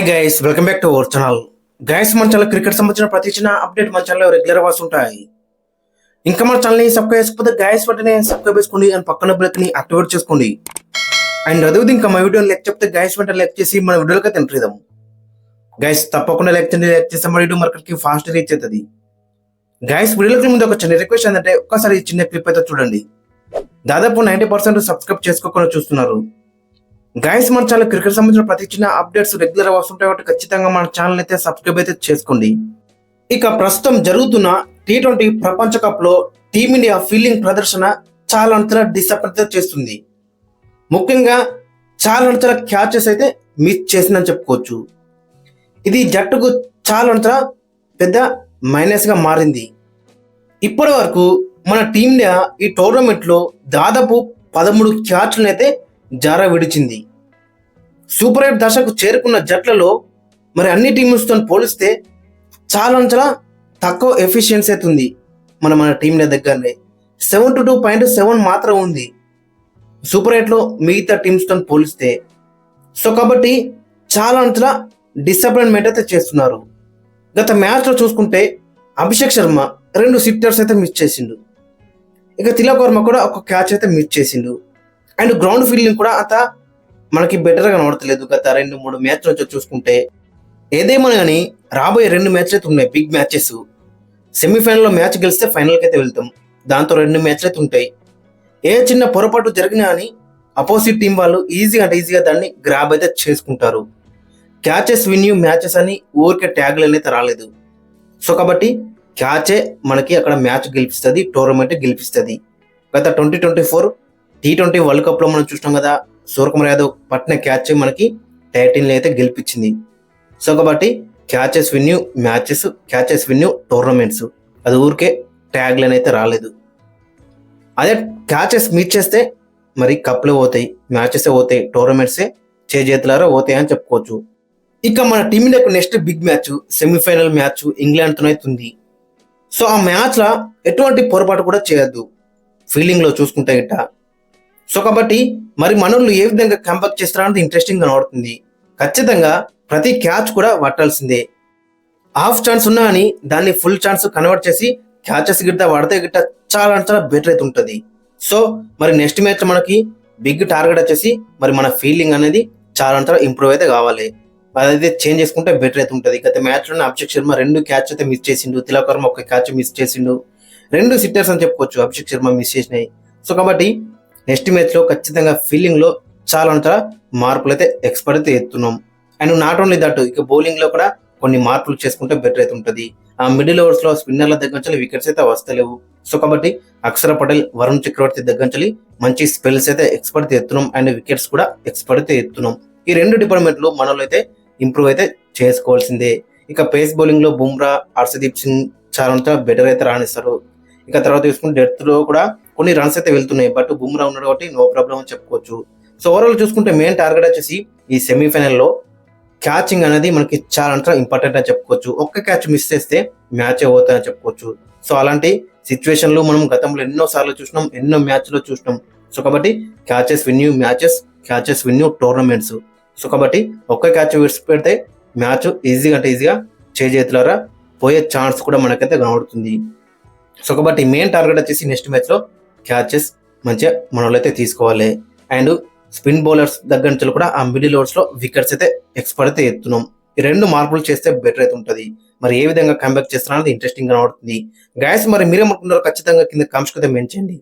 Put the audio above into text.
Hi guys, welcome back to our channel. Guys, మన channel cricket సంబంధించిన ప్రతి చిన్న అప్డేట్ మన ఛానల్లో రెగ్యులర్ గా వస్తుంటాయి. ఇంకా మన ఛానల్ని సబ్స్క్రైబ్ చేసుకోకపోతే గైస్ వెంటనే సబ్స్క్రైబ్ చేసుకోండి అండ్ పక్కన బెల్ ని యాక్టివేట్ చేసుకోండి. అండ్ అదే ఇంకా మా వీడియోని లైక్ చెప్తే గైస్ వెంటనే లైక్ చేసి మన వీడియోలకి ఎంటర్ చేద్దాం. గైస్ తప్పకుండా లైక్ చేయండి. లైక్ చేస్తే మన వీడియో మార్కెట్కి ఫాస్ట్ రీచ్ అవుతుంది. గైస్ వీడియోకి ముందు ఒక చిన్న రిక్వెస్ట్ ఏంటంటే ఒక్కసారి ఈ చిన్న క్లిప్ అయితే చూడండి. దాదాపు 90% సబ్స్క్రైబ్ చేసుకోకుండా చూస్తున్నారు. గైస్, మన ఛానల్ క్రికెట్ సంబంధించిన ప్రతి చిన్న అప్డేట్స్ రెగ్యులర్ వస్తుంటాయి కాబట్టి ఖచ్చితంగా మన ఛానల్ అయితే సబ్స్క్రైబ్ అయితే చేసుకోండి. ఇక ప్రస్తుతం జరుగుతున్న T20 ప్రపంచ కప్ లో టీమిండియా ఫీల్డింగ్ ప్రదర్శన చాలా అంతలా డిసప్పాయింట్ చేస్తుంది. ముఖ్యంగా చాలా అంతలా క్యాచెస్ అయితే మిస్ చేసిందని చెప్పుకోవచ్చు. ఇది జట్టుకు చాలా అంతలా పెద్ద మైనస్ గా మారింది. ఇప్పటి వరకు మన టీమిండియా ఈ టోర్నమెంట్ లో దాదాపు 13 క్యాచ్లను అయితే జారా విడిచింది. సూపర్ 8 దశకు చేరుకున్న జట్లలో మరి అన్ని టీమ్స్తో పోలిస్తే చాలా తక్కువ ఎఫిషియన్సీ అయితే ఉంది. మన టీంల దగ్గరనే 72.7 మాత్రం ఉంది సూపర్ 8లో మిగతా టీమ్స్తో పోలిస్తే. సో కాబట్టి చాలా డిసప్పాయింట్మెంట్ అయితే చేస్తున్నారు. గత మ్యాచ్లో చూసుకుంటే అభిషేక్ శర్మ 2 సిక్సర్స్ అయితే మిస్ చేసిండు. ఇక తిలక్ వర్మ కూడా ఒక క్యాచ్ అయితే మిస్ చేసిండు. అండ్ గ్రౌండ్ ఫీల్డింగ్ కూడా అంత మనకి బెటర్గా కనబడతలేదు. గత 2-3 మ్యాచ్ల నుంచి చూసుకుంటే ఏదేమన్నా కానీ రాబోయే 2 మ్యాచ్లు అయితే ఉన్నాయి, బిగ్ మ్యాచెస్. సెమీఫైనల్లో మ్యాచ్ గెలిస్తే ఫైనల్కి అయితే వెళ్తాం. దాంతో 2 మ్యాచ్లు అయితే ఉంటాయి. ఏ చిన్న పొరపాటు జరిగినా అని అపోజిట్ టీం వాళ్ళు ఈజీగా దాన్ని గ్రాబ్ అయితే చేసుకుంటారు. క్యాచెస్ విన్ యూ మ్యాచెస్ అని ఊరికే ట్యాగ్లు అయితే రాలేదు. సో కాబట్టి క్యాచే మనకి అక్కడ మ్యాచ్ గెలిపిస్తుంది, టోర్నమెంట్ గెలిపిస్తుంది. గత 2024 T20 వరల్డ్ కప్ లో మనం చూసినాం కదా, సూర్యకుమార్ యాదవ్ పట్టిన క్యాచ్ మనకి టైటిల్ అయితే గెలిపించింది. సో కాబట్టి క్యాచెస్ విన్యూ మ్యాచెస్, క్యాచెస్ విన్యూ టోర్నమెంట్స్, అది ఊరికే ట్యాగ్లను అయితే రాలేదు. అదే క్యాచెస్ మిస్ చేస్తే మరి కప్లో పోతాయి, మ్యాచెస్ పోతాయి, టోర్నమెంట్సే చేతులారా పోతాయి అని చెప్పుకోవచ్చు. ఇక మన టీమిండియాకు next big match semifinal match ఇంగ్లాండ్తో అవుతుంది. సో ఆ మ్యాచ్లో ఎటువంటి పొరపాటు కూడా చేయొద్దు ఫీల్డింగ్లో చూసుకుంటే గిట్ట. సో కాబట్టి మరి మనోళ్ళు ఏ విధంగా కంబ్యాక్ చేస్తారన్నది ఇంట్రెస్టింగ్ గా నడుతుంది. ఖచ్చితంగా ప్రతి క్యాచ్ కూడా పట్టాల్సిందే. హాఫ్ ఛాన్స్ ఉన్నా అని దాన్ని ఫుల్ ఛాన్స్ కన్వర్ట్ చేసి క్యాచెస్ గిట్ట పడితే గిట్ట చాలా బెటర్ అయితే ఉంటుంది. సో మరి నెక్స్ట్ మ్యాచ్ మనకి బిగ్ టార్గెట్ వచ్చేసి మరి మన ఫీల్డింగ్ అనేది చాలా ఇంప్రూవ్ అయితే కావాలి. అదైతే చేంజ్ చేసుకుంటే బెటర్ అయితే ఉంటుంది. గత మ్యాచ్ లోనే అభిషేక్ శర్మ 2 క్యాచ్ అయితే మిస్ చేసిండు, తిలక్ వర్మ 1 క్యాచ్ మిస్ చేసిండు. 2 సిట్టర్స్ అని చెప్పుకోవచ్చు అభిషేక్ శర్మ మిస్ చేసినాయి. సో కాబట్టి నెక్స్ట్ మ్యాచ్ లో ఖచ్చితంగా ఫీల్డింగ్ లో చాలా మార్పులు అయితే ఎక్స్పర్ట్ అయితే ఎత్తున్నాం. అండ్ నాట్ ఓన్లీ దట్, ఇక బౌలింగ్ లో కూడా కొన్ని మార్పులు చేసుకుంటే బెటర్ అయితే ఉంటుంది. ఆ మిడిల్ ఓవర్స్ లో స్పిన్నర్ల దగ్గర నుంచి వికెట్స్ అయితే వస్తలేవు. సో కాబట్టి అక్షర్ పటేల్, వరుణ్ చక్రవర్తి దగ్గర నుంచి మంచి స్పెల్స్ అయితే ఎక్స్పర్ట్ ఎత్తున్నాం అండ్ వికెట్స్ కూడా ఎక్స్పర్ట్ అయితే ఎత్తున్నాం. ఈ 2 డిపార్ట్మెంట్లు మనలో అయితే ఇంప్రూవ్ అయితే చేసుకోవాల్సిందే. ఇక పేస్ బౌలింగ్ లో బుమ్రా, హర్షదీప్ సింగ్ చాలా బెటర్ అయితే రాణిస్తారు. ఇక తర్వాత చూసుకుంటే డెత్ లో కూడా కొన్ని రన్స్ అయితే వెళ్తున్నాయి, బట్ బుమ్రా ఉన్నాడు కాబట్టి నో ప్రాబ్లం అని చెప్పుకోవచ్చు. సో ఓవరాల్ చూసుకుంటే మెయిన్ టార్గెట్ వచ్చేసి ఈ సెమీఫైనల్లో క్యాచింగ్ అనేది మనకి చాలా ఇంపార్టెంట్ అని చెప్పుకోవచ్చు. ఒక్క క్యాచ్ మిస్ చేస్తే మ్యాచ్ అవుతాయని చెప్పుకోవచ్చు. సో అలాంటి సిచ్యువేషన్లు మనం గతంలో ఎన్నో సార్లు చూసినాం, ఎన్నో మ్యాచ్లో చూసినాం. సో కాబట్టి catches win you matches, catches win you tournaments. So కాబట్టి ఒక్క క్యాచ్ విడిచి పెడితే మ్యాచ్ ఈజీగా చేతులారా పోయే ఛాన్స్ కూడా మనకైతే కనబడుతుంది. సో కాబట్టి మెయిన్ టార్గెట్ వచ్చేసి నెక్స్ట్ మ్యాచ్లో క్యాచెస్ మంచిగా మన వాళ్ళైతే తీసుకోవాలి. అండ్ స్పిన్ బౌలర్స్ దగ్గర నుంచి కూడా ఆ మిడిల్ ఓవర్స్ లో వికెట్స్ అయితే ఎక్స్పర్ట్ అయితే ఎత్తున్నాం. ఈ 2 మార్పులు చేస్తే బెటర్ అయితే ఉంటుంది. మరి ఏ విధంగా కంబ్యాక్ చేస్తారన్నది ఇంట్రెస్టింగ్ గా కనబడుతుంది. గైస్, మరి మీరేమనుకుంటారో ఖచ్చితంగా కింద కామెంట్స్ అయితే మెన్షన్ చేయండి.